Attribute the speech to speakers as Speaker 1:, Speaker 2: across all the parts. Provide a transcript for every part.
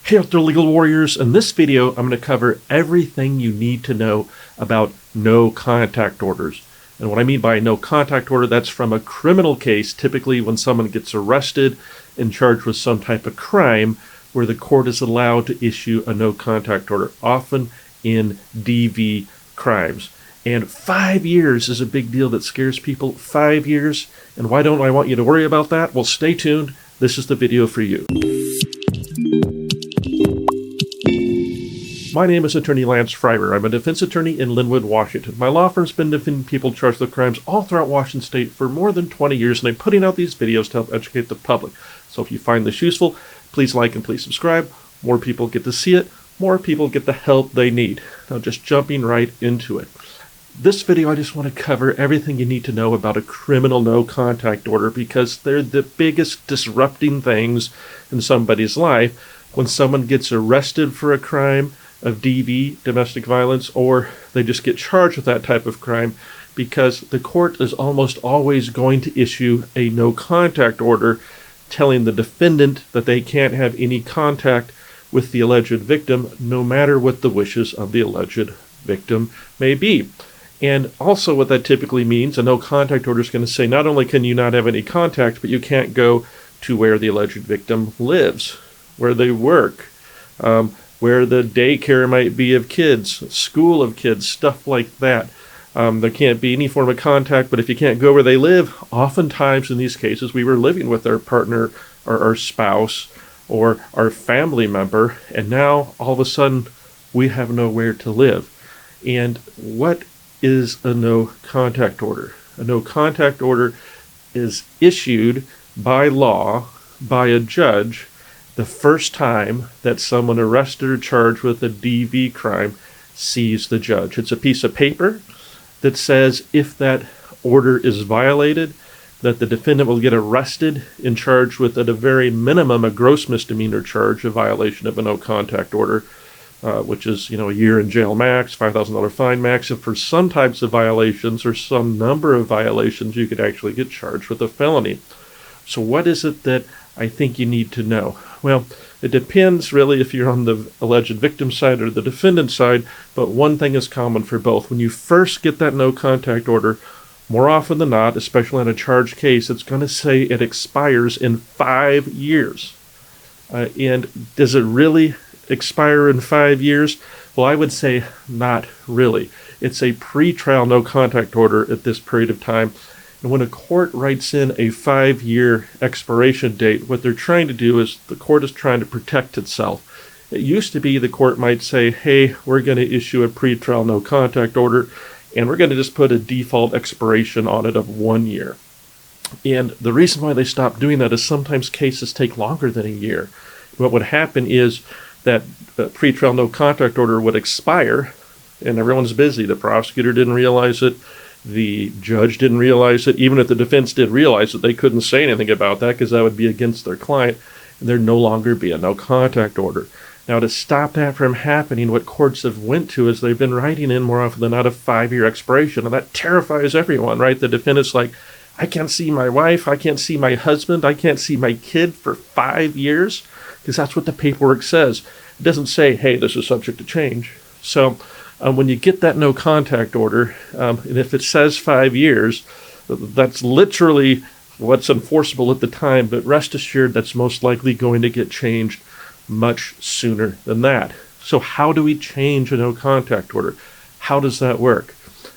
Speaker 1: Hey out there, legal warriors. In this video, I'm going to cover everything you need to know about no contact orders. And what I mean by no contact order, that's from a criminal case, typically when someone gets arrested and charged with some type of crime where the court is allowed to issue a no contact order, often in DV crimes. And 5 years is a big deal that scares people. 5 years. And why don't I want you to worry about that? Well, stay tuned. This is the video for you. My name is Attorney Lance Fryrear. I'm a defense attorney in Linwood, Washington. My law firm's been defending people charged with crimes all throughout Washington State for more than 20 years, and I'm putting out these videos to help educate the public. So if you find this useful, please like and please subscribe. More people get to see it. More people get the help they need. Now just jumping right into it. This video, I just want to cover everything you need to know about a criminal no contact order because they're the biggest disrupting things in somebody's life. When someone gets arrested for a crime of DV, domestic violence, or they just get charged with that type of crime, because the court is almost always going to issue a no contact order telling the defendant that they can't have any contact with the alleged victim, no matter what the wishes of the alleged victim may be. And also what that typically means, a no contact order is going to say not only can you not have any contact, but you can't go to where the alleged victim lives, where they work, where the daycare might be of kids, school of kids, stuff like that. There can't be any form of contact, but if you can't go where they live, oftentimes in these cases we were living with our partner or our spouse or our family member, and now all of a sudden we have nowhere to live. And what is a no contact order? A no contact order is issued by law by a judge the first time that someone arrested or charged with a DV crime sees the judge. It's a piece of paper that says if that order is violated, that the defendant will get arrested and charged with, at a very minimum, a gross misdemeanor charge, a violation of a no contact order, which is, a year in jail max, $5,000 fine max. And for some types of violations or some number of violations, you could actually get charged with a felony. So what is it that I think you need to know? Well, it depends really if you're on the alleged victim side or the defendant side, but one thing is common for both. When you first get that no contact order, more often than not, especially in a charged case, it's going to say it expires in 5 years. And does it really expire in 5 years? Well, I would say not really. It's a pre-trial no contact order at this period of time. And when a court writes in a 5-year expiration date, what they're trying to do is the court is trying to protect itself. It used to be the court might say, hey, we're going to issue a pre-trial no contact order, and we're going to just put a default expiration on it of 1 year. And the reason why they stopped doing that is sometimes cases take longer than a year. What would happen is that the pre-trial no contact order would expire, and everyone's busy. The prosecutor didn't realize it. The judge didn't realize it. Even if the defense did realize it, they couldn't say anything about that because that would be against their client, and there'd no longer be a no contact order. Now, to stop that from happening, what courts have went to is they've been writing in more often than not a 5-year expiration, and that terrifies everyone, right? The defendant's like, I can't see my wife, I can't see my husband, I can't see my kid for 5 years, because that's what the paperwork says. It doesn't say, hey, this is subject to change. So when you get that no contact order, and if it says 5 years, that's literally what's enforceable at the time, but rest assured that's most likely going to get changed much sooner than that. So how do we change a no contact order? How does that work?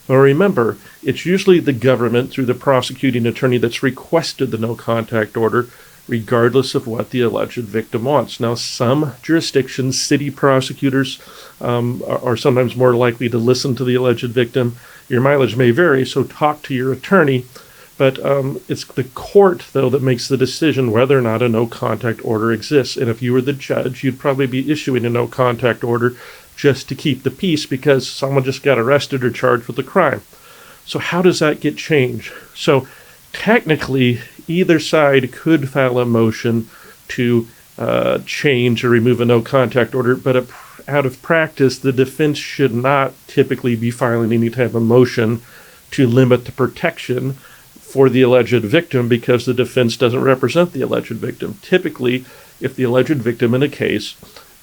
Speaker 1: Well, remember, it's usually the government through the prosecuting attorney that's requested the no contact order, regardless of what the alleged victim wants. Now, some jurisdictions, city prosecutors are sometimes more likely to listen to the alleged victim. Your mileage may vary, so talk to your attorney. But it's the court, though, that makes the decision whether or not a no contact order exists. And if you were the judge, you'd probably be issuing a no contact order just to keep the peace because someone just got arrested or charged with a crime. So how does that get changed? So technically, either side could file a motion to change or remove a no contact order, but out of practice, the defense should not typically be filing any type of motion to limit the protection for the alleged victim because the defense doesn't represent the alleged victim. Typically, if the alleged victim in a case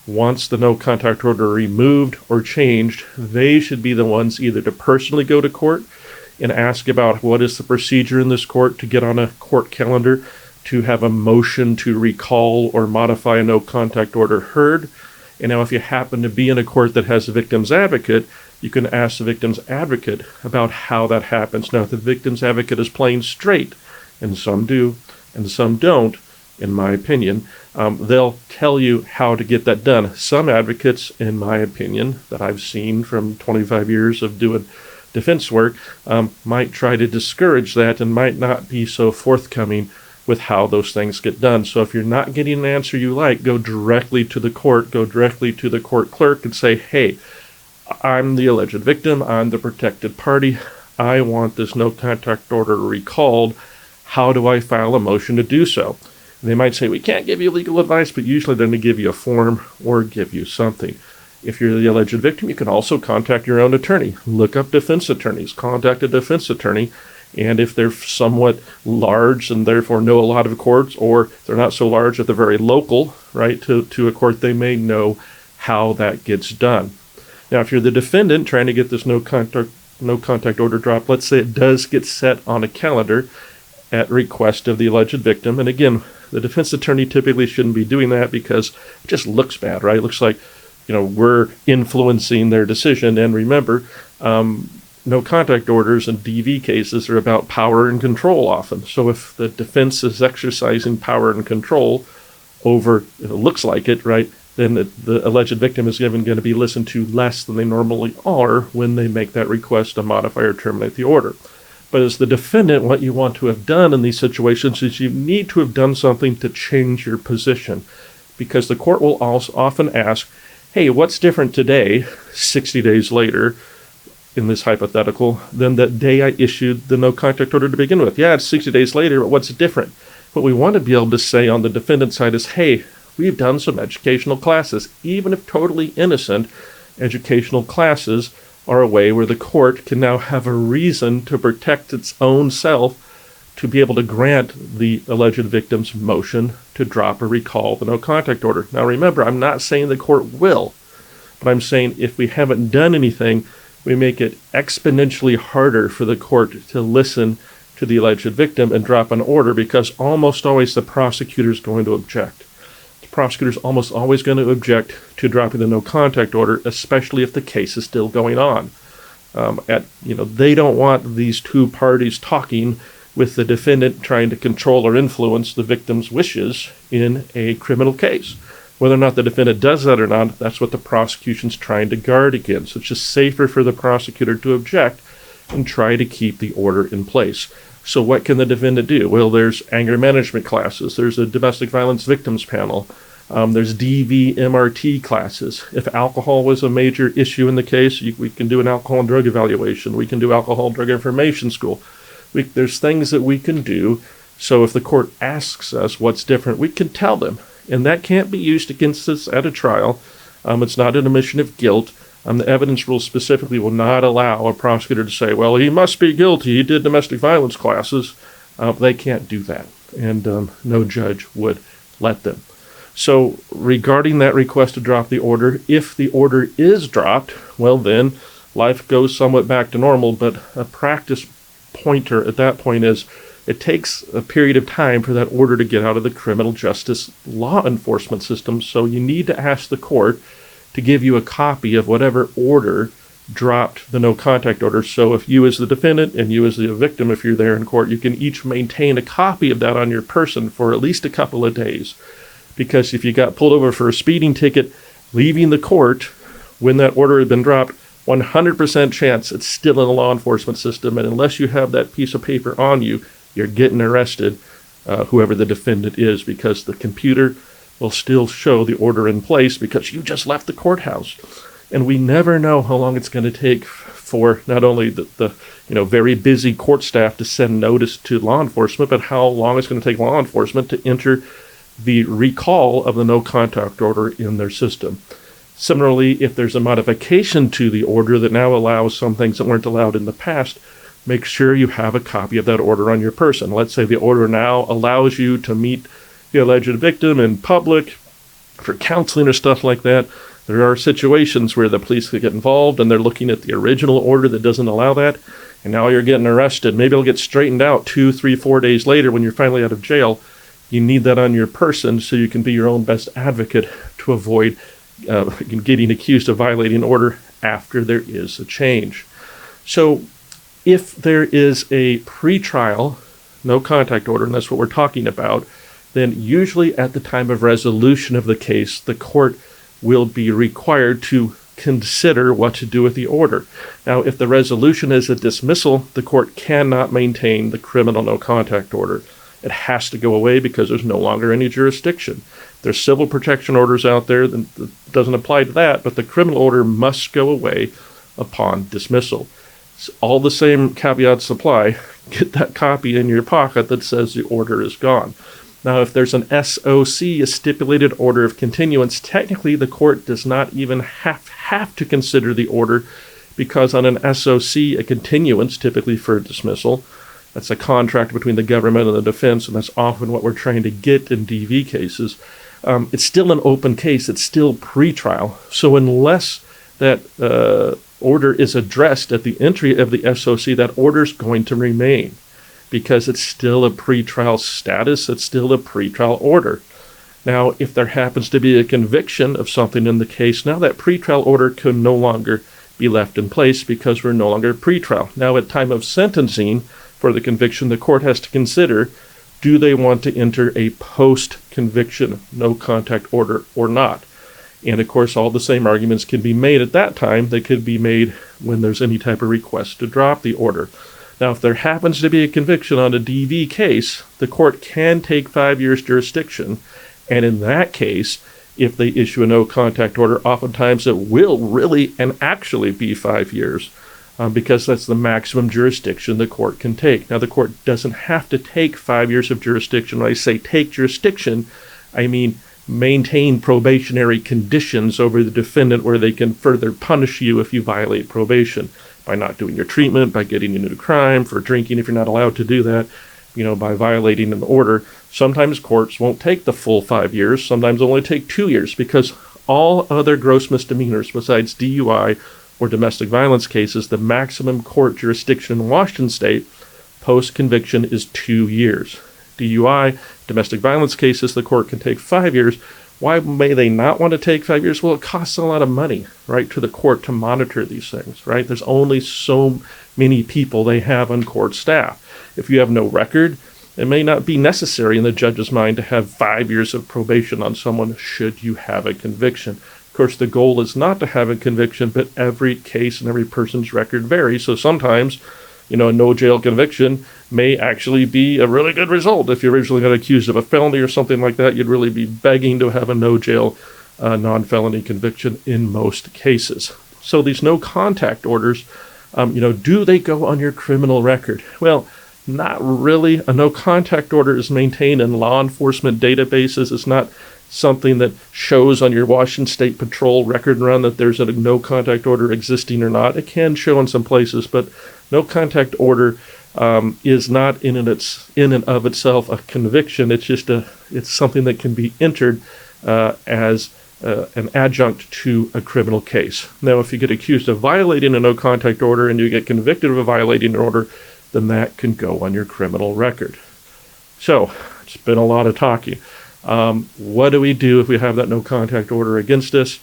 Speaker 1: wants the no contact order removed or changed, they should be the ones either to personally go to court and ask about what is the procedure in this court to get on a court calendar to have a motion to recall or modify a no contact order heard. And now if you happen to be in a court that has a victim's advocate, you can ask the victim's advocate about how that happens. Now, if the victim's advocate is playing straight, and some do, and some don't, in my opinion, they'll tell you how to get that done. Some advocates, in my opinion, that I've seen from 25 years of doing defense work, might try to discourage that and might not be so forthcoming with how those things get done. So if you're not getting an answer you like, go directly to the court, go directly to the court clerk and say, hey, I'm the alleged victim, I'm the protected party, I want this no contact order recalled, how do I file a motion to do so? And they might say, we can't give you legal advice, but usually they're going to give you a form or give you something. If you're the alleged victim, you can also contact your own attorney. Look up defense attorneys, contact a defense attorney, and if they're somewhat large and therefore know a lot of courts, or they're not so large that they're very local, right, to a court, they may know how that gets done. Now, if you're the defendant trying to get this no contact order dropped, let's say it does get set on a calendar at request of the alleged victim. And again, the defense attorney typically shouldn't be doing that because it just looks bad, right? It looks like, we're influencing their decision. And remember, no contact orders in DV cases are about power and control often. So if the defense is exercising power and control over, it looks like it, right, then the alleged victim is going to be listened to less than they normally are when they make that request to modify or terminate the order. But as the defendant, what you want to have done in these situations is you need to have done something to change your position, because the court will also often ask, hey, what's different today, 60 days later, in this hypothetical, than the day I issued the no contact order to begin with? Yeah, it's 60 days later, but what's different? What we want to be able to say on the defendant's side is, hey, we've done some educational classes. Even if totally innocent, educational classes are a way where the court can now have a reason to protect its own self to be able to grant the alleged victim's motion to drop or recall the no contact order. Now remember, I'm not saying the court will, but I'm saying if we haven't done anything, we make it exponentially harder for the court to listen to the alleged victim and drop an order, because almost always the prosecutor is going to object. The prosecutor is almost always going to object to dropping the no contact order, especially if the case is still going on. They don't want these two parties talking with the defendant trying to control or influence the victim's wishes in a criminal case. Whether or not the defendant does that or not, that's what the prosecution's trying to guard against. It's just safer for the prosecutor to object and try to keep the order in place. So what can the defendant do? Well, there's anger management classes. There's a domestic violence victims panel. There's DV MRT classes. If alcohol was a major issue in the case, we can do an alcohol and drug evaluation. We can do alcohol and drug information school. There's things that we can do. So if the court asks us what's different, we can tell them. And that can't be used against us at a trial. It's not an admission of guilt. The evidence rules specifically will not allow a prosecutor to say, well, he must be guilty, he did domestic violence classes. They can't do that, and no judge would let them. So regarding that request to drop the order, if the order is dropped, well then, life goes somewhat back to normal, but a practice pointer at that point is it takes a period of time for that order to get out of the criminal justice law enforcement system, so you need to ask the court to give you a copy of whatever order dropped the no contact order. So if you as the defendant and you as the victim, if you're there in court, you can each maintain a copy of that on your person for at least a couple of days. Because if you got pulled over for a speeding ticket, leaving the court when that order had been dropped, 100% chance it's still in the law enforcement system. And unless you have that piece of paper on you, you're getting arrested, whoever the defendant is, because the computer will still show the order in place because you just left the courthouse. And we never know how long it's going to take for not only the very busy court staff to send notice to law enforcement, but how long it's going to take law enforcement to enter the recall of the no contact order in their system. Similarly, if there's a modification to the order that now allows some things that weren't allowed in the past, make sure you have a copy of that order on your person. Let's say the order now allows you to meet the alleged victim in public For counseling or stuff like that, there are situations where the police could get involved and they're looking at the original order that doesn't allow that, and now you're getting arrested. Maybe it'll get straightened out 2, 3, 4 days later when you're finally out of jail. You need that on your person so you can be your own best advocate to avoid getting accused of violating order after there is a change. So if there is a pretrial no contact order, and that's what we're talking about, then usually at the time of resolution of the case, the court will be required to consider what to do with the order. Now, if the resolution is a dismissal, the court cannot maintain the criminal no contact order. It has to go away because there's no longer any jurisdiction. There's civil protection orders out there that doesn't apply to that, but the criminal order must go away upon dismissal. So all the same caveats apply. Get that copy in your pocket that says the order is gone. Now, if there's an SOC, a stipulated order of continuance, technically the court does not even have to consider the order, because on an SOC, a continuance, typically for a dismissal, that's a contract between the government and the defense, and that's often what we're trying to get in DV cases. It's still an open case. It's still pretrial. So unless that order is addressed at the entry of the SOC, that order is going to remain because it's still a pretrial status. It's still a pretrial order. Now, if there happens to be a conviction of something in the case, now that pretrial order can no longer be left in place because we're no longer pretrial. Now, at time of sentencing for the conviction, the court has to consider, do they want to enter a post-conviction no contact order or not? And of course, all the same arguments can be made at that time. They could be made when there's any type of request to drop the order. Now, if there happens to be a conviction on a DV case, the court can take 5 years jurisdiction. And in that case, if they issue a no contact order, oftentimes it will really and actually be 5 years because that's the maximum jurisdiction the court can take. Now, the court doesn't have to take 5 years of jurisdiction. When I say take jurisdiction, I mean maintain probationary conditions over the defendant where they can further punish you if you violate probation by not doing your treatment, by getting you into crime, for drinking if you're not allowed to do that, by violating an order. Sometimes courts won't take the full 5 years, sometimes only take 2 years, because all other gross misdemeanors besides DUI or domestic violence cases, the maximum court jurisdiction in Washington state post-conviction is 2 years. DUI, domestic violence cases, the court can take 5 years. Why may they not want to take 5 years? Well, it costs a lot of money, right, to the court to monitor these things, right? There's only so many people they have on court staff. If you have no record, it may not be necessary in the judge's mind to have 5 years of probation on someone should you have a conviction. Of course, the goal is not to have a conviction, but every case and every person's record varies. So sometimes, a no jail conviction may actually be a really good result. If you originally got accused of a felony or something like that, you'd really be begging to have a no jail non-felony conviction in most cases. So these no contact orders, do they go on your criminal record? Well, not really. A no contact order is maintained in law enforcement databases. It's not something that shows on your Washington State Patrol record run that there's a no contact order existing or not. It can show in some places, but no contact order is not in and of itself a conviction. It's just it's something that can be entered as an adjunct to a criminal case. Now, if you get accused of violating a no contact order and you get convicted of violating an order, then that can go on your criminal record. So, it's been a lot of talking. What do we do if we have that no contact order against us?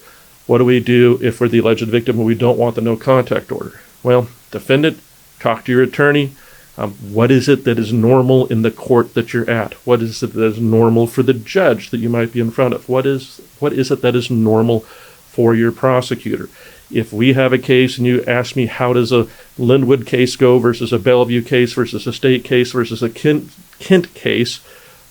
Speaker 1: What do we do if we're the alleged victim and we don't want the no contact order? Well, defendant, talk to your attorney. What is it that is normal in the court that you're at? What is it that is normal for the judge that you might be in front of? What is it that is normal for your prosecutor? If we have a case and you ask me how does a Linwood case go versus a Bellevue case versus a state case versus a Kent case,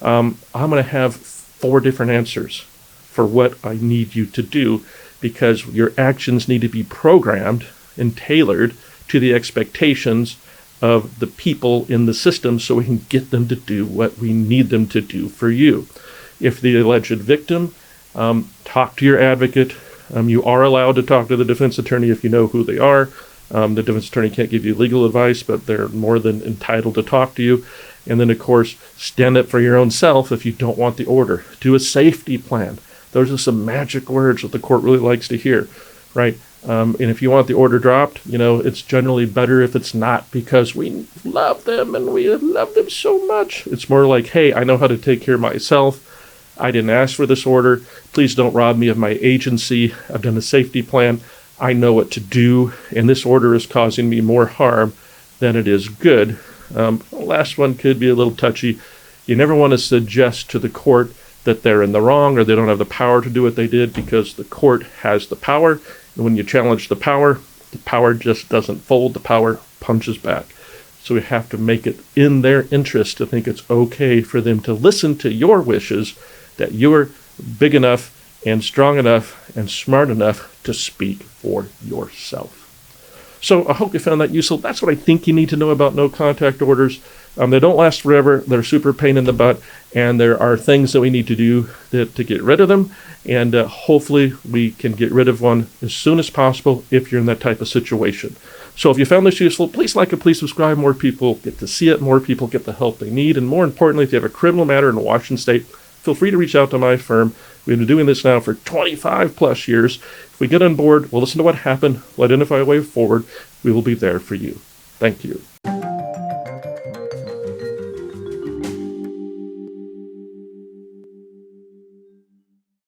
Speaker 1: I'm going to have 4 different answers for what I need you to do, because your actions need to be programmed and tailored to the expectations of the people in the system so we can get them to do what we need them to do for you. If the alleged victim, talk to your advocate. You are allowed to talk to the defense attorney if you know who they are. The defense attorney can't give you legal advice, but they're more than entitled to talk to you. And then, of course, stand up for your own self if you don't want the order. Do a safety plan. Those are some magic words that the court really likes to hear, right? And if you want the order dropped, it's generally better if it's not, because we love them and we love them so much. It's more like, hey, I know how to take care of myself. I didn't ask for this order. Please don't rob me of my agency. I've done a safety plan. I know what to do, and this order is causing me more harm than it is good. Last one could be a little touchy. You never want to suggest to the court that they're in the wrong or they don't have the power to do what they did, because the court has the power. And when you challenge the power just doesn't fold. The power punches back. So we have to make it in their interest to think it's okay for them to listen to your wishes, that you're big enough and strong enough and smart enough to speak for yourself. So I hope you found that useful. That's what I think you need to know about no contact orders. They don't last forever. They're super pain in the butt, and there are things that we need to do to get rid of them, and hopefully we can get rid of one as soon as possible if you're in that type of situation. So if you found this useful, please like it, please subscribe. More people get to see it, more people get the help they need, and more importantly, if you have a criminal matter in Washington State, feel free to reach out to my firm. We've been doing this now for 25 plus years. If we get on board, we'll listen to what happened, we'll identify a way forward. We will be there for you. Thank you.